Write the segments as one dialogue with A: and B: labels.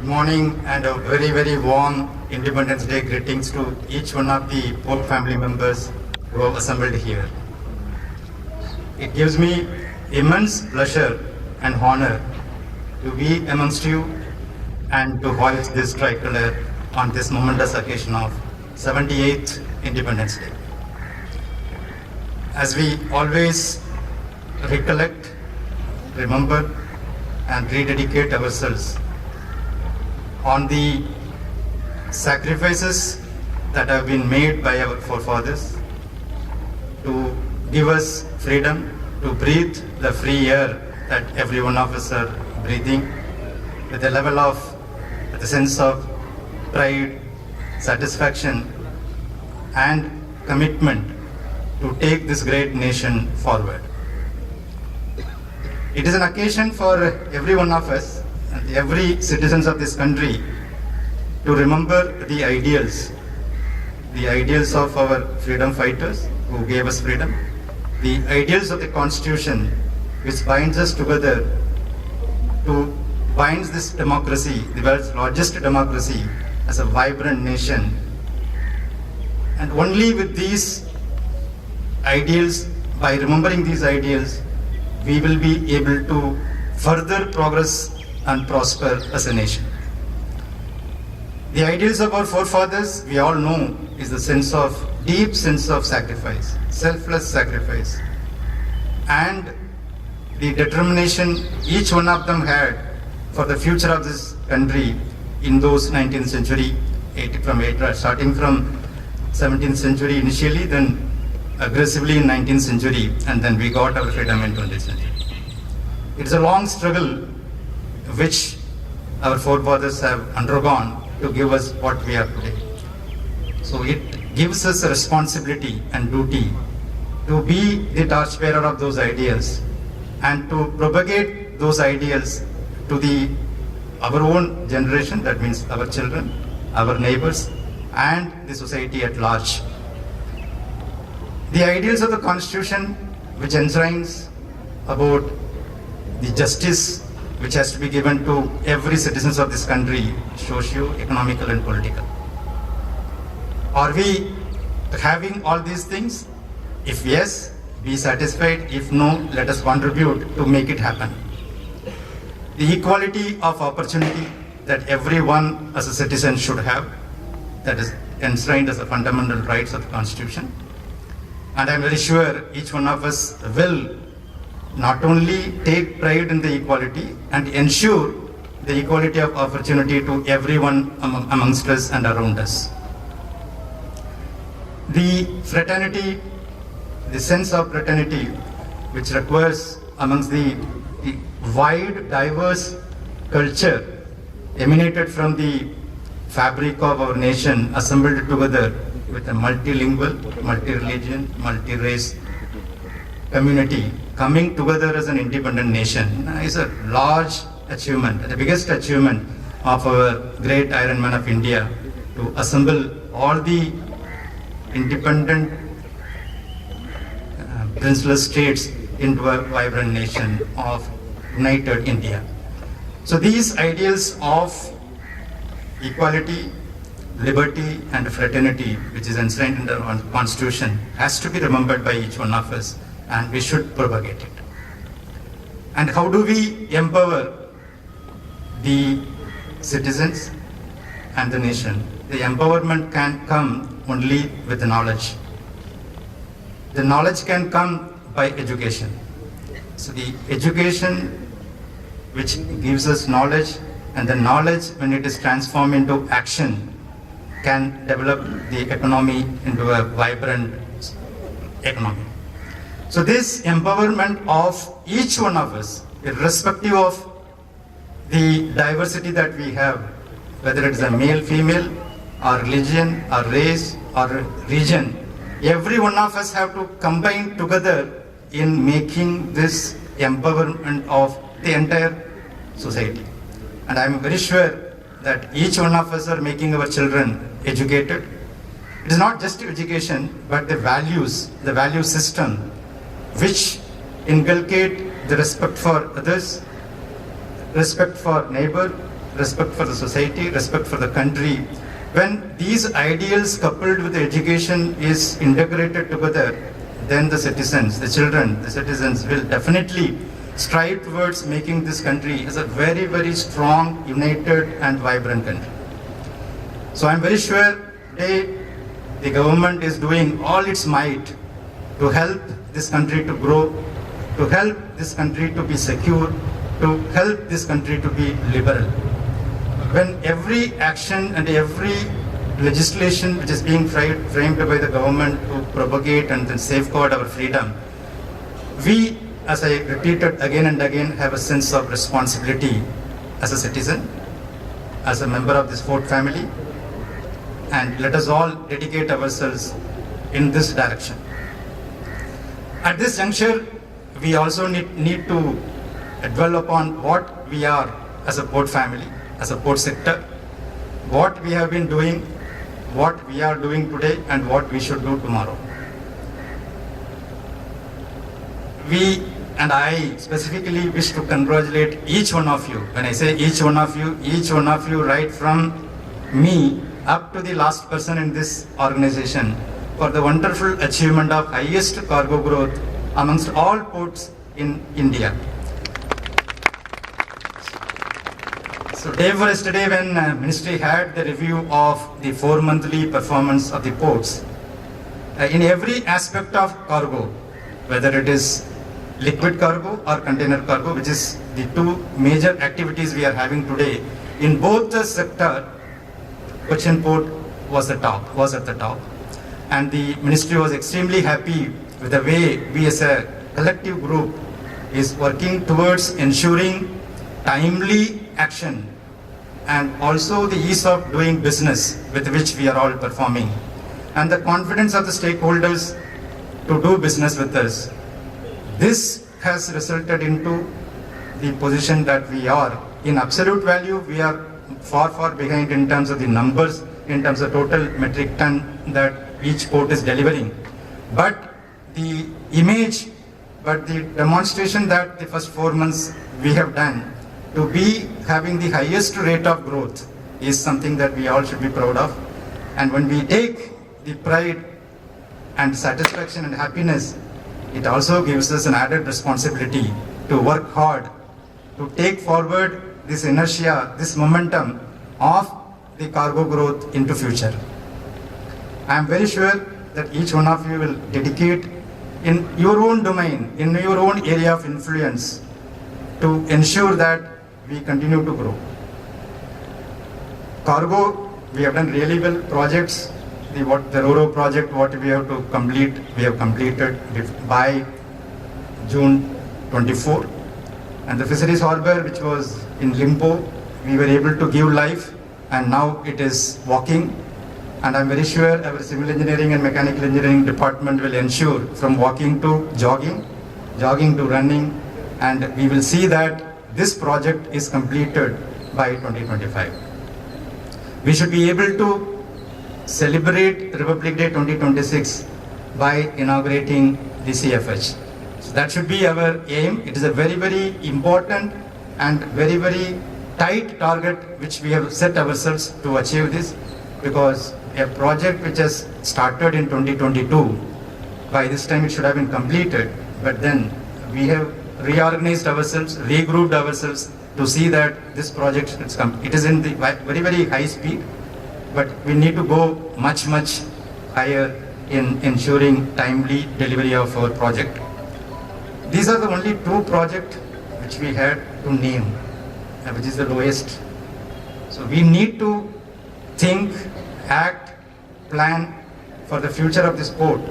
A: Good morning and a very, very warm Independence Day greetings to each one of the Pope family members who have assembled here. It gives me immense pleasure and honor to be amongst you and to hoist this tricolor on this momentous occasion of 78th Independence Day. As we always recollect, remember and rededicate ourselves on the sacrifices that have been made by our forefathers to give us freedom to breathe the free air that every one of us are breathing with a level of, with a sense of pride, satisfaction and commitment to take this great nation forward. It is an occasion for every one of us and every citizens of this country to remember the ideals of our freedom fighters who gave us freedom, the ideals of the Constitution which binds us together to binds this democracy, the world's largest democracy, as a vibrant nation. And only with these ideals, by remembering these ideals, we will be able to further progress and prosper as a nation. The ideals of our forefathers, we all know, is the deep sense of sacrifice, selfless sacrifice, and the determination each one of them had for the future of this country in those 19th century, starting from 17th century initially, then aggressively in 19th century, and then we got our freedom in 20th century. It is a long struggle which our forefathers have undergone to give us what we are today. So it gives us a responsibility and duty to be the torchbearer of those ideals and to propagate those ideals to our own generation, that means our children, our neighbors, and the society at large. The ideals of the Constitution, which enshrines about the justice which has to be given to every citizens of this country, socio-economical and political. Are we having all these things? If yes, be satisfied. If no, let us contribute to make it happen. The equality of opportunity that everyone as a citizen should have, that is enshrined as a fundamental rights of the Constitution. And I am very sure each one of us will not only take pride in the equality and ensure the equality of opportunity to everyone amongst us and around us. The fraternity, the sense of fraternity which requires amongst the wide, diverse culture emanated from the fabric of our nation, assembled together with a multilingual, multi-religion, multi-race community coming together as an independent nation is a large achievement, the biggest achievement of our great Iron Man of India, to assemble all the independent princeless states into a vibrant nation of united India. So these ideals of equality, liberty and fraternity, which is enshrined in the Constitution, has to be remembered by each one of us, and we should propagate it. And how do we empower the citizens and the nation? The empowerment can come only with the knowledge. The knowledge can come by education. So the education which gives us knowledge, and the knowledge, when it is transformed into action, can develop the economy into a vibrant economy. So this empowerment of each one of us, irrespective of the diversity that we have, whether it is a male, female, or religion, or race, or region, every one of us have to combine together in making this empowerment of the entire society. And I am very sure that each one of us are making our children educated. It is not just education, but the values, the value system, which inculcate the respect for others, respect for neighbor, respect for the society, respect for the country. When these ideals coupled with education is integrated together, then the citizens, the children, the citizens will definitely strive towards making this country as a very, very strong, united and vibrant country. So I'm very sure today the government is doing all its might to help this country to grow, to help this country to be secure, to help this country to be liberal. When every action and every legislation which is being framed by the government to propagate and then safeguard our freedom, we, as I repeated again and again, have a sense of responsibility as a citizen, as a member of this Fort family, and let us all dedicate ourselves in this direction. At this juncture, we also need to dwell upon what we are as a port family, as a port sector, what we have been doing, what we are doing today, and what we should do tomorrow. We and I specifically wish to congratulate each one of you. When I say each one of you right from me up to the last person in this organization for the wonderful achievement of highest cargo growth amongst all ports in India. So day for yesterday when Ministry had the review of the 4-monthly performance of the ports, in every aspect of cargo, whether it is liquid cargo or container cargo, which is the two major activities we are having today, in both the sector, Cochin port was at the top. And the Ministry was extremely happy with the way we as a collective group is working towards ensuring timely action and also the ease of doing business with which we are all performing, and the confidence of the stakeholders to do business with us. This has resulted into the position that we are. In absolute value, we are far behind in terms of the numbers, in terms of total metric ton that each port is delivering. But the image, but the demonstration that the first 4 months we have done to be having the highest rate of growth is something that we all should be proud of. And when we take the pride and satisfaction and happiness, it also gives us an added responsibility to work hard, to take forward this inertia, this momentum of the cargo growth into future. I am very sure that each one of you will dedicate in your own domain, in your own area of influence, to ensure that we continue to grow. Cargo, we have done really well projects. The RoRo project, what we have to complete, we have completed by June 24. And the Fisheries Harbour, which was in limbo, we were able to give life, and now it is walking. And I'm very sure our civil engineering and mechanical engineering department will ensure from walking to jogging, jogging to running, and we will see that this project is completed by 2025. We should be able to celebrate Republic Day 2026 by inaugurating the CFH. So that should be our aim. It is a very, very important and very, very tight target which we have set ourselves to achieve this, because a project which has started in 2022, by this time it should have been completed, but then we have reorganized ourselves, regrouped ourselves to see that this project it is in the very, very high speed, but we need to go much higher in ensuring timely delivery of our project. These are the only 2 projects which we had to name, which is the lowest. So we need to think, act, plan for the future of this port.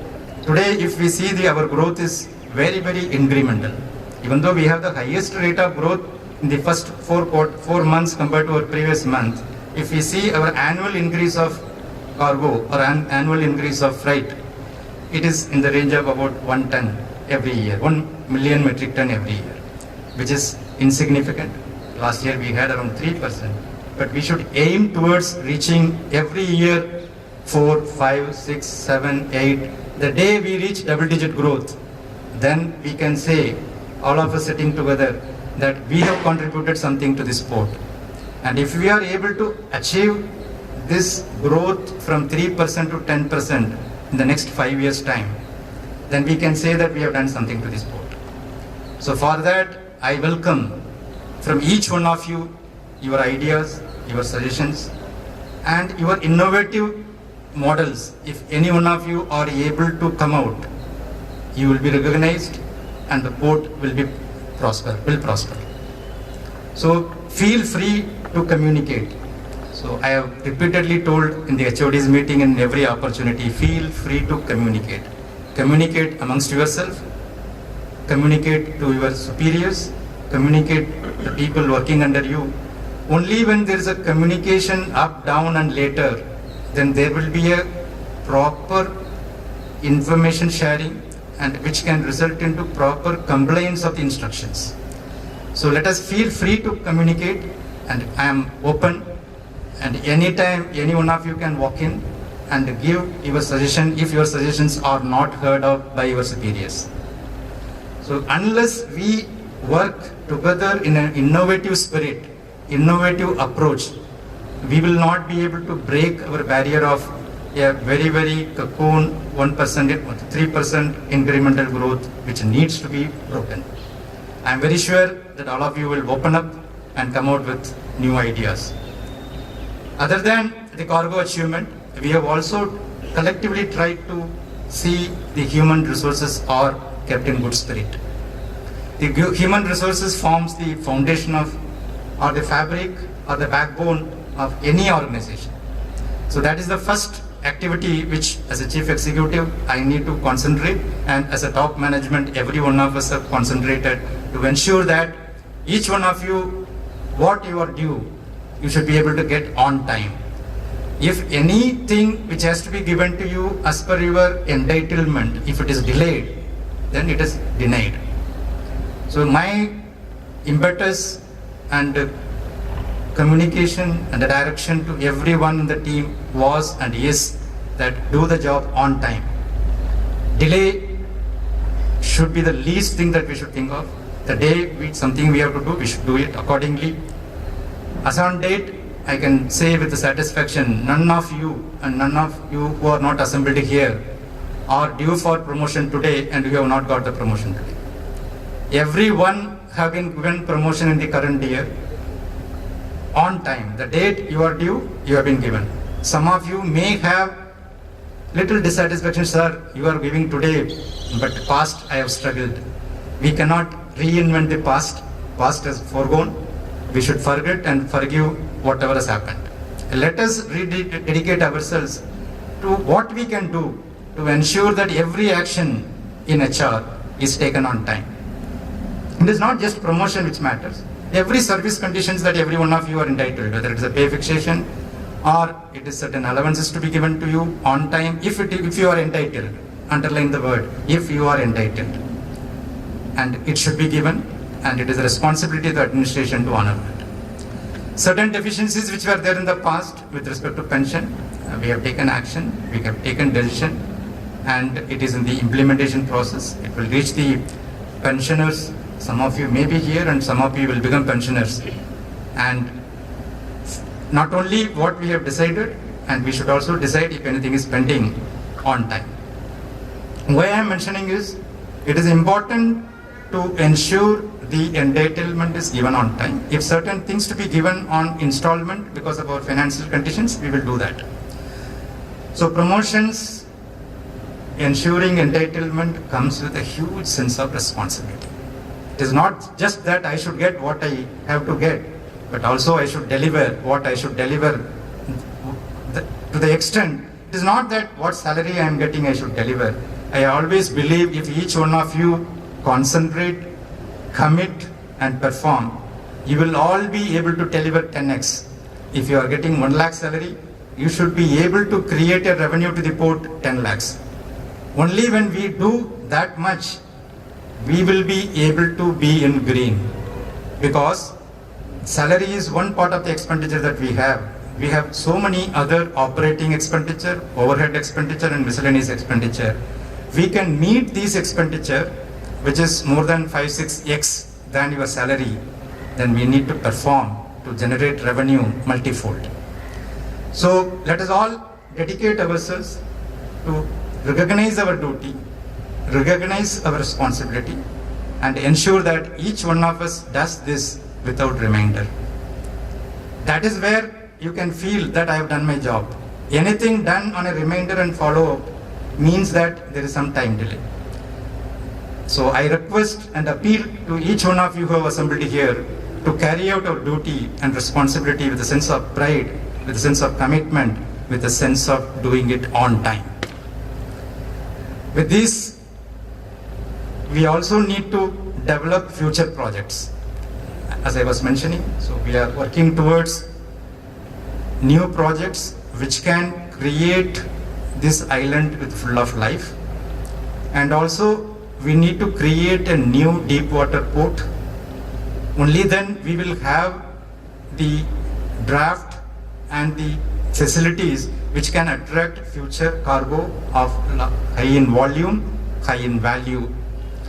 A: Today, if we see our growth is very, very incremental. Even though we have the highest rate of growth in the first 4 months compared to our previous month, if we see our annual increase of cargo or annual increase of freight, it is in the range of about 1 ton every year, 1 million metric ton every year, which is insignificant. Last year we had around 3%, but we should aim towards reaching every year 4, 5, 6, 7, 8. The day we reach double-digit growth, then we can say, all of us sitting together, that we have contributed something to this port. And if we are able to achieve this growth from 3% to 10% in the next 5 years' time, then we can say that we have done something to this board. So for that, I welcome from each one of you your ideas, your suggestions, and your innovative models. If any one of you are able to come out, you will be recognized and the board will prosper. So feel free to communicate. So I have repeatedly told in the HOD's meeting in every opportunity, feel free to communicate. Communicate amongst yourself, communicate to your superiors, communicate to the people working under you. Only when there is a communication up, down and later, then there will be a proper information sharing and which can result into proper compliance of the instructions. So let us feel free to communicate, and I am open, and anytime any one of you can walk in and give your suggestion if your suggestions are not heard of by your superiors. So unless we work together in an innovative spirit, innovative approach, we will not be able to break our barrier of a very cocoon 1%, 3% incremental growth which needs to be broken. I am very sure that all of you will open up and come out with new ideas. Other than the cargo achievement, we have also collectively tried to see the human resources are kept in good spirit. The human resources forms the foundation of, or the fabric or the backbone of any organization. So that is the first activity which as a chief executive I need to concentrate, and as a top management every one of us have concentrated to ensure that each one of you, what you are due, you should be able to get on time. If anything which has to be given to you as per your entitlement, if it is delayed, then it is denied. So my impetus and communication and the direction to everyone in the team was and is that do the job on time. Delay should be the least thing that we should think of. The day something we have to do, we should do it accordingly. As on date, I can say with satisfaction, none of you and none of you who are not assembled here are due for promotion today, and you have not got the promotion today. Everyone have been given promotion in the current year on time. The date you are due, you have been given. Some of you may have little dissatisfaction, sir, you are giving today, but past I have struggled. We cannot reinvent the past. Past has foregone. We should forget and forgive whatever has happened. Let us dedicate ourselves to what we can do to ensure that every action in HR is taken on time. It is not just promotion which matters. Every service conditions that every one of you are entitled, whether it is a pay fixation or it is certain allowances to be given to you on time, if you are entitled, underline the word, if you are entitled. And it should be given, and it is the responsibility of the administration to honor that. Certain deficiencies which were there in the past with respect to pension, we have taken action, we have taken decision, and it is in the implementation process. It will reach the pensioners. Some of you may be here and some of you will become pensioners. And not only what we have decided, and we should also decide if anything is pending on time. Why I am mentioning is, it is important to ensure the entitlement is given on time. If certain things to be given on installment because of our financial conditions, we will do that. So promotions, ensuring entitlement comes with a huge sense of responsibility. It is not just that I should get what I have to get, but also I should deliver what I should deliver to the extent. It is not that what salary I am getting I should deliver. I always believe if each one of you concentrate, commit and perform, you will all be able to deliver 10x. If you are getting 1 lakh salary, you should be able to create a revenue to the port 10 lakhs. Only when we do that much, we will be able to be in green, because salary is one part of the expenditure that we have. We have so many other operating expenditure, overhead expenditure and miscellaneous expenditure. We can meet these expenditure, which is more than 5-6x than your salary, then we need to perform to to generate revenue multifold. So let us all dedicate ourselves to recognize our duty, recognize our responsibility, and ensure that each one of us does this without reminder. That is where you can feel that I have done my job. Anything done on a reminder and follow-up means that there is some time delay. So I request and appeal to each one of you who have assembled here to carry out our duty and responsibility with a sense of pride, with a sense of commitment, with a sense of doing it on time. With this, we also need to develop future projects. As I was mentioning, so we are working towards new projects which can create this island with full of life. And also we need to create a new deep water port. Only then we will have the draft and the facilities which can attract future cargo of high in volume, high in value.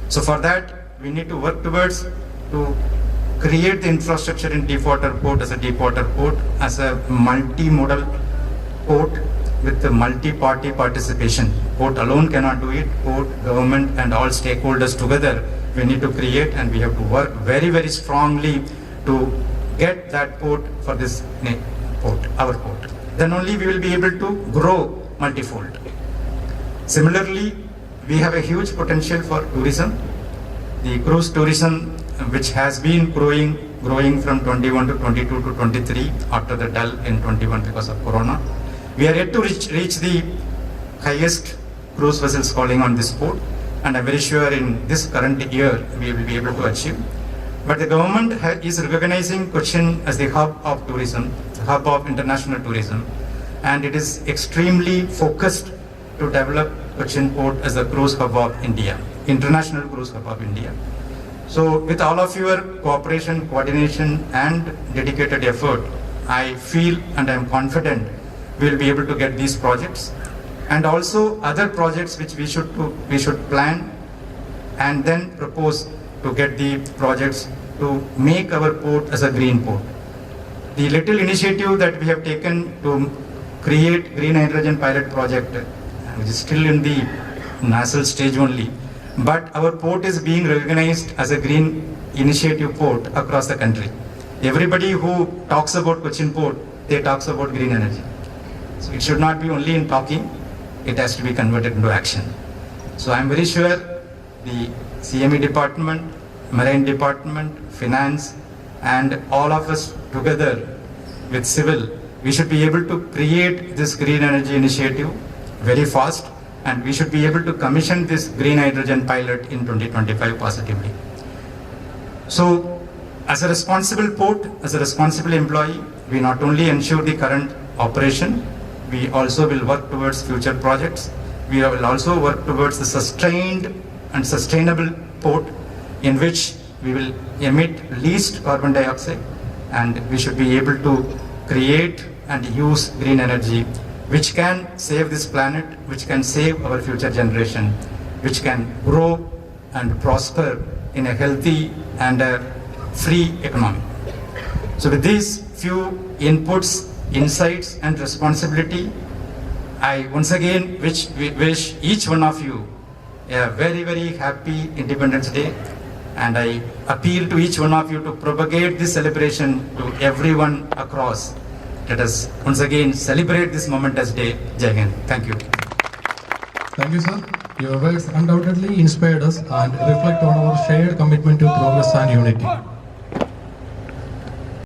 A: So for that we need to work towards to create the infrastructure in deep water port as a deep water port, as a multimodal port with the multi-party participation. Port alone cannot do it. Port, government and all stakeholders together we need to create, and we have to work very, very strongly to get that port for this port, our port. Then only we will be able to grow multifold. Similarly, we have a huge potential for tourism. The cruise tourism, which has been growing from 21 to 22 to 23 after the dull in 21 because of Corona. We are yet to reach the highest cruise vessels calling on this port, and I'm very sure in this current year we will be able to achieve. But the government is recognizing Cochin as the hub of tourism, hub of international tourism, and it is extremely focused to develop Cochin port as the cruise hub of India, international cruise hub of India. So with all of your cooperation, coordination and dedicated effort, I feel and I am confident we will be able to get these projects and also other projects which we should plan and then propose to get the projects to make our port as a green port. The little initiative that we have taken to create green hydrogen pilot project, which is still in the nasal stage only, but our port is being recognized as a green initiative port across the country. Everybody who talks about Cochin port, they talks about green energy. So it should not be only in talking, it has to be converted into action. So I am very sure the CME department, Marine department, finance and all of us together with civil, we should be able to create this green energy initiative very fast, and we should be able to commission this green hydrogen pilot in 2025 positively. So as a responsible port, as a responsible employee, we not only ensure the current operation, we also will work towards future projects. We will also work towards the sustained and sustainable port in which we will emit least carbon dioxide, and we should be able to create and use green energy which can save this planet, which can save our future generation, which can grow and prosper in a healthy and a free economy. So with these few inputs, insights and responsibility, I once again wish each one of you a very, very happy Independence Day, and I appeal to each one of you to propagate this celebration to everyone across. Let us once again celebrate this momentous day. Jai Hind. Thank you.
B: Thank you, sir. Your words undoubtedly inspired us and reflect on our shared commitment to progress and unity.